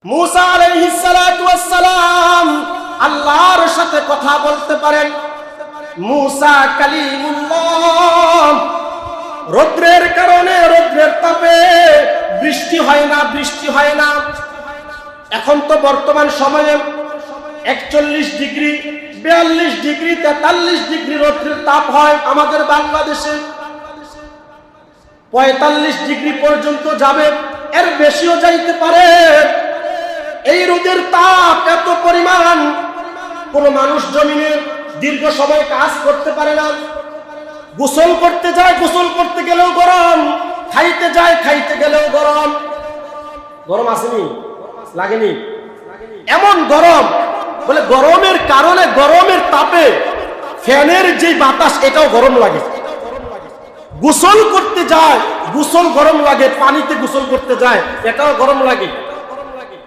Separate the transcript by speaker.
Speaker 1: মুসা আলাইহিস সালাতু ওয়াস সালাম আল্লাহর সাথে কথা বলতে পারেন। মুসা কালিমুল্লাহ। রৌদ্রের কারণে, রৌদ্রের তাপে বৃষ্টি হয় না। এখন তো বর্তমান সময়ে 41 ডিগ্রি, 42 ডিগ্রি, 43 ডিগ্রি রৌদ্রের তাপ হয়। আমাদের বাংলাদেশে 45 ডিগ্রি পর্যন্ত যাবে, এর বেশিও যাইতে পারে। এই রোদের তাপ এত পরিমাণ, কোন মানুষ জমিনে দীর্ঘ সময় কাজ করতে পারে না। গোসল করতে যায়, গোসল করতে গেলেও গরম, খাইতে যায়, খাইতে গেলেও গরম। গরম আসেনি? লাগেনি? এমন গরম, বলে গরমের কারণে, গরমের তাপে ফ্যানের যে বাতাস এটাও গরম লাগে। গোসল করতে যায়, গোসল গরম লাগে। পানিতে গোসল করতে যায়, এটাও গরম লাগে।